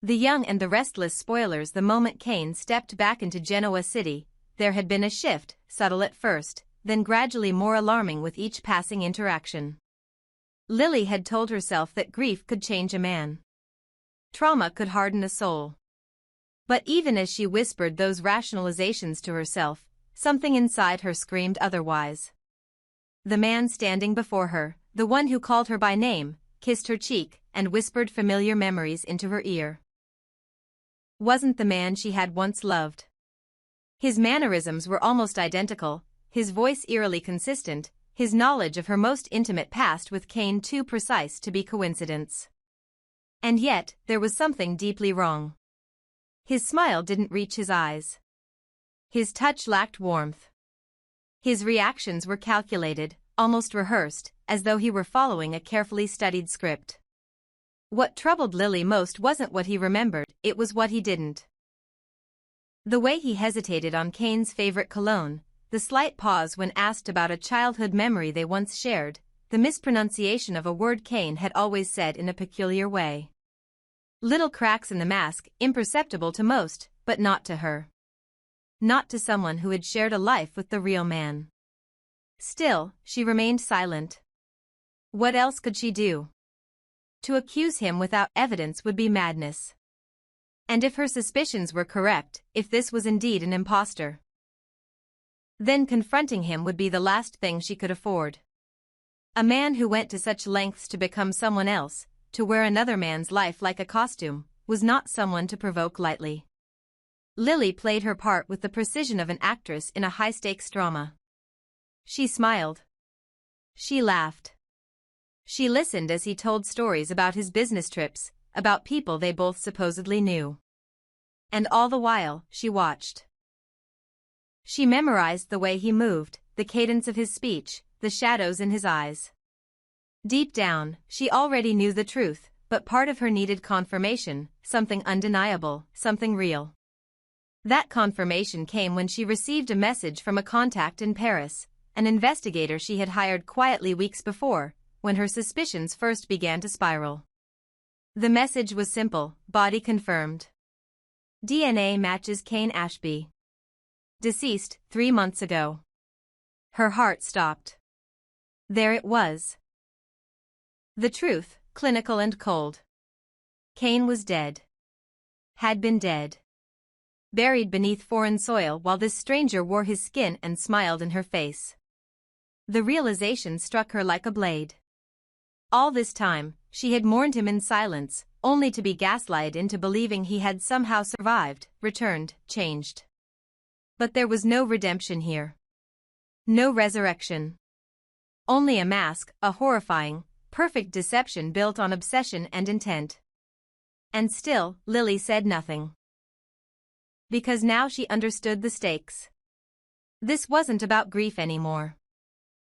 The Young and the Restless Spoilers. The moment Cain stepped back into Genoa City, there had been a shift, subtle at first, then gradually more alarming with each passing interaction. Lily had told herself that grief could change a man. Trauma could harden a soul. But even as she whispered those rationalizations to herself, something inside her screamed otherwise. The man standing before her, the one who called her by name, kissed her cheek, and whispered familiar memories into her ear, wasn't the man she had once loved. His mannerisms were almost identical, his voice eerily consistent, his knowledge of her most intimate past with Cain too precise to be coincidence. And yet, there was something deeply wrong. His smile didn't reach his eyes. His touch lacked warmth. His reactions were calculated, almost rehearsed, as though he were following a carefully studied script. What troubled Lily most wasn't what he remembered, it was what he didn't. The way he hesitated on Cain's favorite cologne, the slight pause when asked about a childhood memory they once shared, the mispronunciation of a word Cain had always said in a peculiar way. Little cracks in the mask, imperceptible to most, but not to her. Not to someone who had shared a life with the real man. Still, she remained silent. What else could she do? To accuse him without evidence would be madness. And if her suspicions were correct, if this was indeed an impostor, then confronting him would be the last thing she could afford. A man who went to such lengths to become someone else, to wear another man's life like a costume, was not someone to provoke lightly. Lily played her part with the precision of an actress in a high-stakes drama. She smiled. She laughed. She listened as he told stories about his business trips, about people they both supposedly knew. And all the while, she watched. She memorized the way he moved, the cadence of his speech, the shadows in his eyes. Deep down, she already knew the truth, but part of her needed confirmation, something undeniable, something real. That confirmation came when she received a message from a contact in Paris, an investigator she had hired quietly weeks before, when her suspicions first began to spiral. The message was simple, body confirmed. DNA matches Cain Ashby. Deceased 3 months ago. Her heart stopped. There it was. The truth, clinical and cold. Cain was dead. Had been dead. Buried beneath foreign soil while this stranger wore his skin and smiled in her face. The realization struck her like a blade. All this time, she had mourned him in silence, only to be gaslighted into believing he had somehow survived, returned, changed. But there was no redemption here. No resurrection. Only a mask, a horrifying, perfect deception built on obsession and intent. And still, Lily said nothing. Because now she understood the stakes. This wasn't about grief anymore.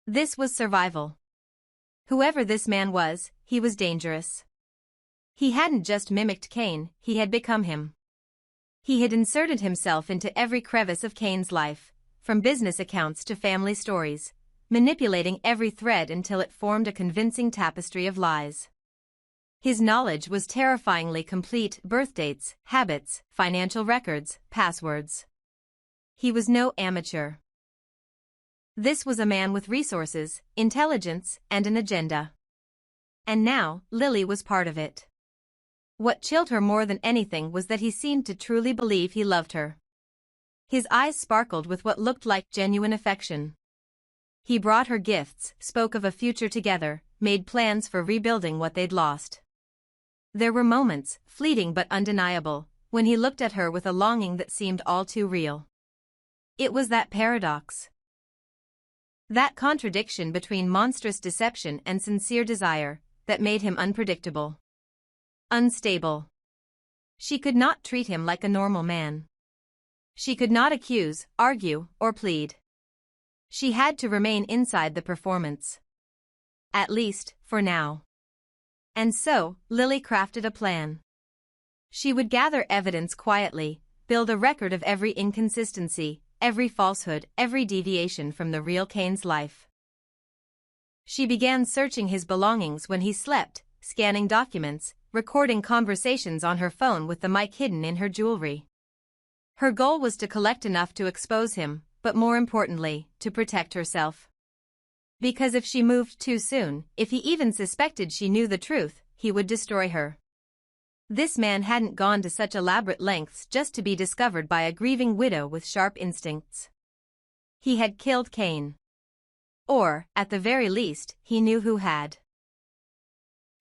This was survival. Whoever this man was, he was dangerous. He hadn't just mimicked Cain, he had become him. He had inserted himself into every crevice of Cain's life, from business accounts to family stories, manipulating every thread until it formed a convincing tapestry of lies. His knowledge was terrifyingly complete: birth dates, habits, financial records, passwords. He was no amateur. This was a man with resources, intelligence, and an agenda. And now, Lily was part of it. What chilled her more than anything was that he seemed to truly believe he loved her. His eyes sparkled with what looked like genuine affection. He brought her gifts, spoke of a future together, made plans for rebuilding what they'd lost. There were moments, fleeting but undeniable, when he looked at her with a longing that seemed all too real. It was that paradox. That contradiction between monstrous deception and sincere desire, that made him unpredictable. Unstable. She could not treat him like a normal man. She could not accuse, argue, or plead. She had to remain inside the performance. At least, for now. And so, Lily crafted a plan. She would gather evidence quietly, build a record of every inconsistency, every falsehood, every deviation from the real Cain's life. She began searching his belongings when he slept, scanning documents, recording conversations on her phone with the mic hidden in her jewelry. Her goal was to collect enough to expose him, but more importantly, to protect herself. Because if she moved too soon, if he even suspected she knew the truth, he would destroy her. This man hadn't gone to such elaborate lengths just to be discovered by a grieving widow with sharp instincts. He had killed Cain. Or, at the very least, he knew who had.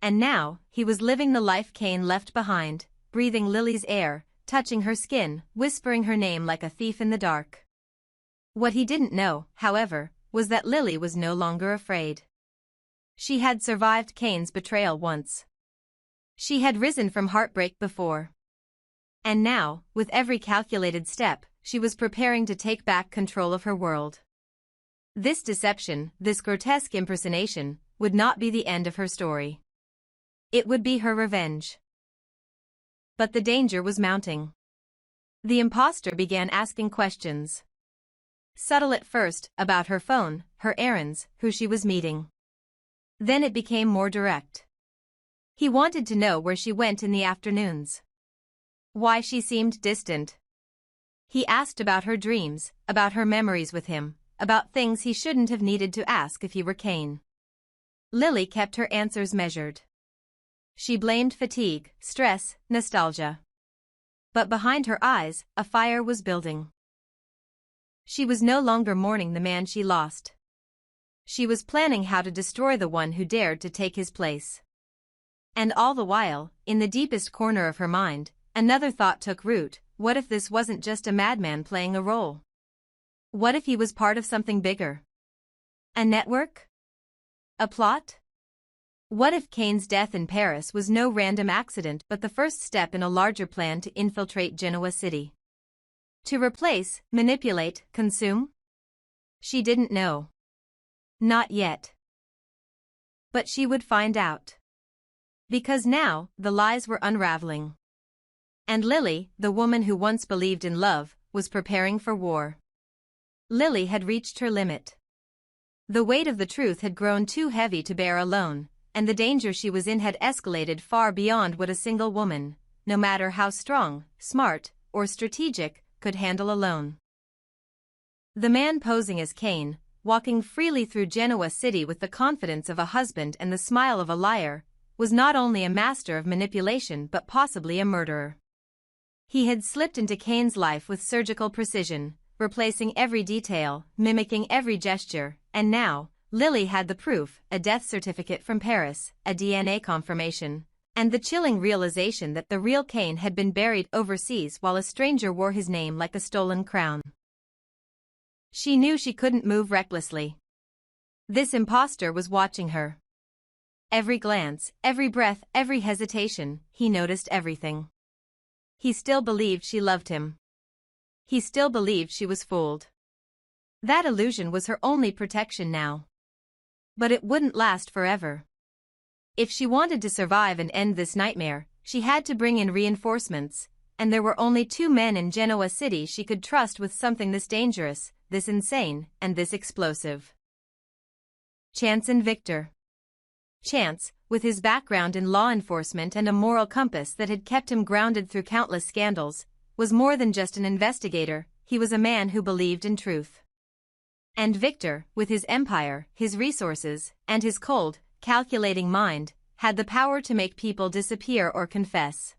And now, he was living the life Cain left behind, breathing Lily's air, touching her skin, whispering her name like a thief in the dark. What he didn't know, however, was that Lily was no longer afraid. She had survived Cain's betrayal once. She had risen from heartbreak before. And now, with every calculated step, she was preparing to take back control of her world. This deception, this grotesque impersonation, would not be the end of her story. It would be her revenge. But the danger was mounting. The imposter began asking questions. Subtle at first, about her phone, her errands, who she was meeting. Then it became more direct. He wanted to know where she went in the afternoons. Why she seemed distant. He asked about her dreams, about her memories with him, about things he shouldn't have needed to ask if he were Cain. Lily kept her answers measured. She blamed fatigue, stress, nostalgia. But behind her eyes, a fire was building. She was no longer mourning the man she lost. She was planning how to destroy the one who dared to take his place. And all the while, in the deepest corner of her mind, another thought took root: what if this wasn't just a madman playing a role? What if he was part of something bigger? A network? A plot? What if Cain's death in Paris was no random accident but the first step in a larger plan to infiltrate Genoa City? To replace, manipulate, consume? She didn't know. Not yet. But she would find out. Because now, the lies were unraveling. And Lily, the woman who once believed in love, was preparing for war. Lily had reached her limit. The weight of the truth had grown too heavy to bear alone, and the danger she was in had escalated far beyond what a single woman, no matter how strong, smart, or strategic, could handle alone. The man posing as Cain, walking freely through Genoa City with the confidence of a husband and the smile of a liar, was not only a master of manipulation but possibly a murderer. He had slipped into Cain's life with surgical precision, replacing every detail, mimicking every gesture, and now, Lily had the proof: a death certificate from Paris, a DNA confirmation, and the chilling realization that the real Cain had been buried overseas while a stranger wore his name like a stolen crown. She knew she couldn't move recklessly. This imposter was watching her. Every glance, every breath, every hesitation, he noticed everything. He still believed she loved him. He still believed she was fooled. That illusion was her only protection now. But it wouldn't last forever. If she wanted to survive and end this nightmare, she had to bring in reinforcements, and there were only 2 men in Genoa City she could trust with something this dangerous, this insane, and this explosive. Chance and Victor. Chance, with his background in law enforcement and a moral compass that had kept him grounded through countless scandals, was more than just an investigator. He was a man who believed in truth. And Victor, with his empire, his resources, and his cold, calculating mind, had the power to make people disappear or confess.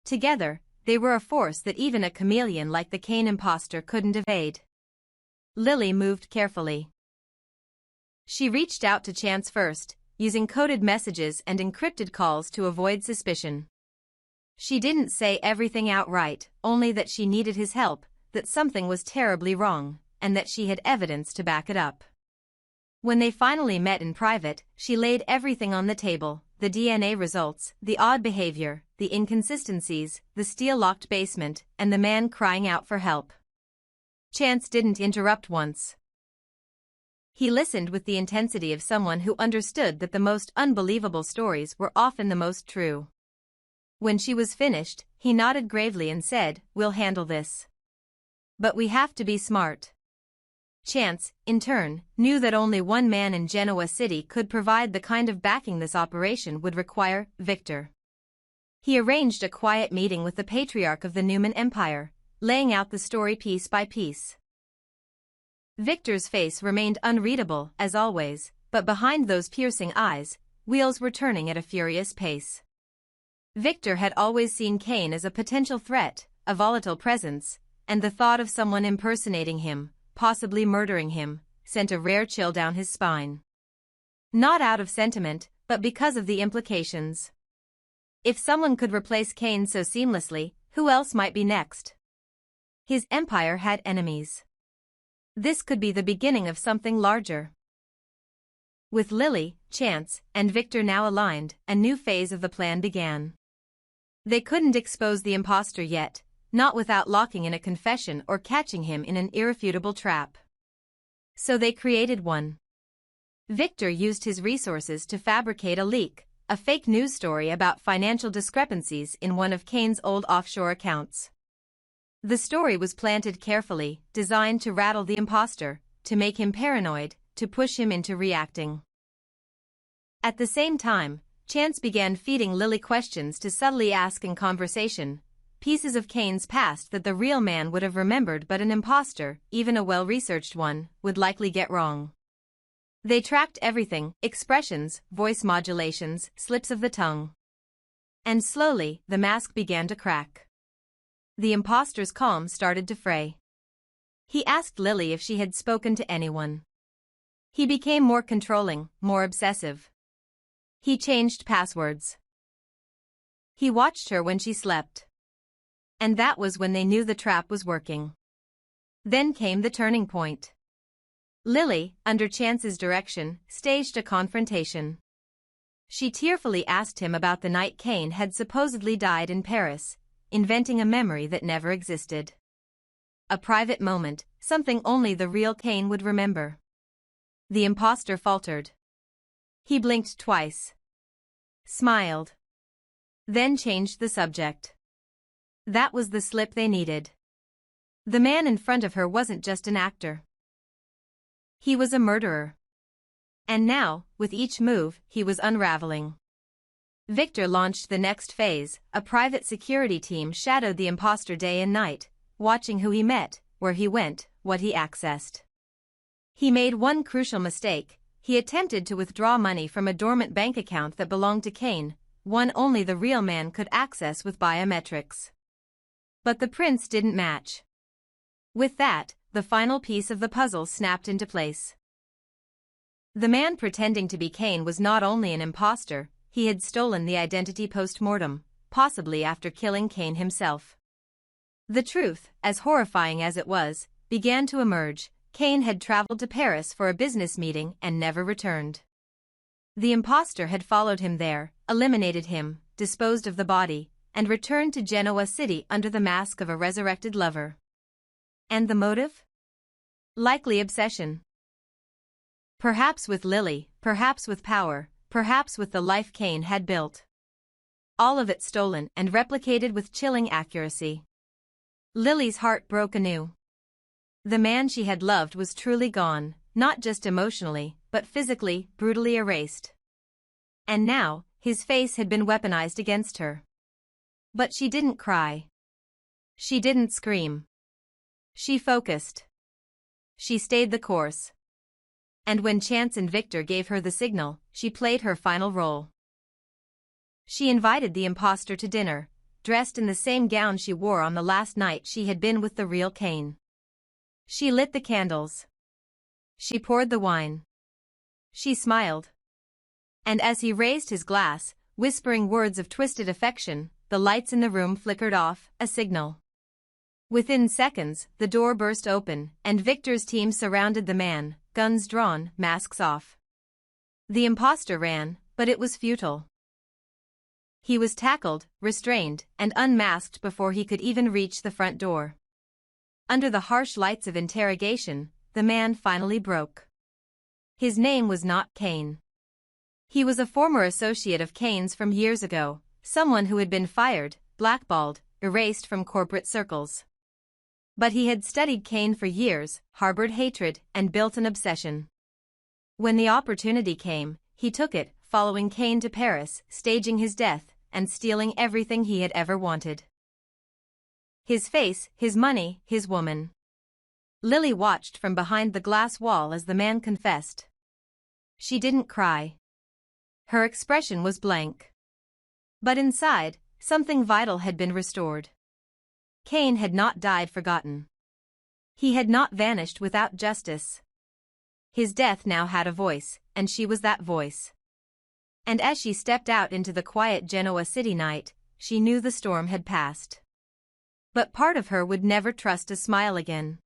Together, they were a force that even a chameleon like the Cain imposter couldn't evade. Lily moved carefully. She reached out to Chance first, using coded messages and encrypted calls to avoid suspicion. She didn't say everything outright, only that she needed his help, that something was terribly wrong, and that she had evidence to back it up. When they finally met in private, she laid everything on the table: the DNA results, the odd behavior, the inconsistencies, the steel-locked basement, and the man crying out for help. Chance didn't interrupt once. He listened with the intensity of someone who understood that the most unbelievable stories were often the most true. When she was finished, he nodded gravely and said, "We'll handle this. But we have to be smart." Chance, in turn, knew that only one man in Genoa City could provide the kind of backing this operation would require: Victor. He arranged a quiet meeting with the patriarch of the Newman Empire, laying out the story piece by piece. Victor's face remained unreadable, as always, but behind those piercing eyes, wheels were turning at a furious pace. Victor had always seen Cain as a potential threat, a volatile presence, and the thought of someone impersonating him, possibly murdering him, sent a rare chill down his spine. Not out of sentiment, but because of the implications. If someone could replace Cain so seamlessly, who else might be next? His empire had enemies. This could be the beginning of something larger. With Lily, Chance, and Victor now aligned, a new phase of the plan began. They couldn't expose the imposter yet, not without locking in a confession or catching him in an irrefutable trap. So they created one. Victor used his resources to fabricate a leak, a fake news story about financial discrepancies in one of Cain's old offshore accounts. The story was planted carefully, designed to rattle the imposter, to make him paranoid, to push him into reacting. At the same time, Chance began feeding Lily questions to subtly ask in conversation, pieces of Cain's past that the real man would have remembered but an imposter, even a well-researched one, would likely get wrong. They tracked everything, expressions, voice modulations, slips of the tongue. And slowly, the mask began to crack. The imposter's calm started to fray. He asked Lily if she had spoken to anyone. He became more controlling, more obsessive. He changed passwords. He watched her when she slept. And that was when they knew the trap was working. Then came the turning point. Lily, under Chance's direction, staged a confrontation. She tearfully asked him about the night Cain had supposedly died in Paris, inventing a memory that never existed. A private moment, something only the real Cain would remember. The imposter faltered. He blinked twice. Smiled. Then changed the subject. That was the slip they needed. The man in front of her wasn't just an actor. He was a murderer. And now, with each move, he was unraveling. Victor launched the next phase. A private security team shadowed the imposter day and night, watching who he met, where he went, what he accessed. He made one crucial mistake. He attempted to withdraw money from a dormant bank account that belonged to Cain, one only the real man could access with biometrics. But the prints didn't match. With that, the final piece of the puzzle snapped into place. The man pretending to be Cain was not only an imposter, he had stolen the identity post-mortem, possibly after killing Cain himself. The truth, as horrifying as it was, began to emerge. Cain had traveled to Paris for a business meeting and never returned. The imposter had followed him there, eliminated him, disposed of the body, and returned to Genoa City under the mask of a resurrected lover. And the motive? Likely obsession. Perhaps with Lily, perhaps with power, perhaps with the life Cain had built. All of it stolen and replicated with chilling accuracy. Lily's heart broke anew. The man she had loved was truly gone, not just emotionally, but physically, brutally erased. And now, his face had been weaponized against her. But she didn't cry. She didn't scream. She focused. She stayed the course. And when Chance and Victor gave her the signal, she played her final role. She invited the imposter to dinner, dressed in the same gown she wore on the last night she had been with the real Cain. She lit the candles. She poured the wine. She smiled. And as he raised his glass, whispering words of twisted affection, the lights in the room flickered off, a signal. Within seconds, the door burst open, and Victor's team surrounded the man, guns drawn, masks off. The imposter ran, but it was futile. He was tackled, restrained, and unmasked before he could even reach the front door. Under the harsh lights of interrogation, the man finally broke. His name was not Cain. He was a former associate of Cain's from years ago, someone who had been fired, blackballed, erased from corporate circles. But he had studied Cain for years, harbored hatred, and built an obsession. When the opportunity came, he took it, following Cain to Paris, staging his death, and stealing everything he had ever wanted. His face, his money, his woman. Lily watched from behind the glass wall as the man confessed. She didn't cry. Her expression was blank. But inside, something vital had been restored. Cain had not died forgotten. He had not vanished without justice. His death now had a voice, and she was that voice. And as she stepped out into the quiet Genoa city night, she knew the storm had passed. But part of her would never trust a smile again.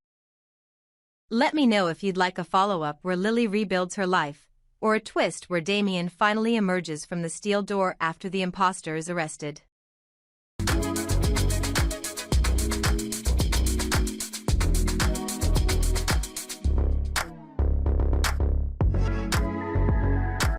Let me know if you'd like a follow-up where Lily rebuilds her life, or a twist where Damien finally emerges from the steel door after the imposter is arrested.